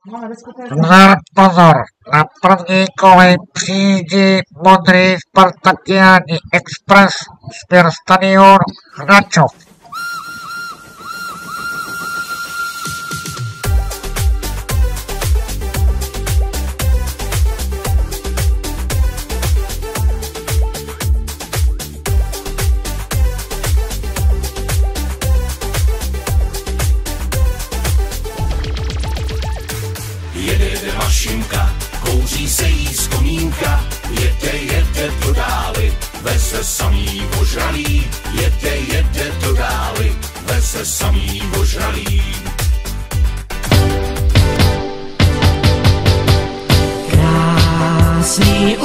Pozor, pozor, na první kolej přijíždí modrý Spartakiáni Express, směr stadion Hračov. Jede mašinka, kouří se jí z komínka, jede do dály, veze samý ožralý, jede do dály, veze samý ožralý. Krásný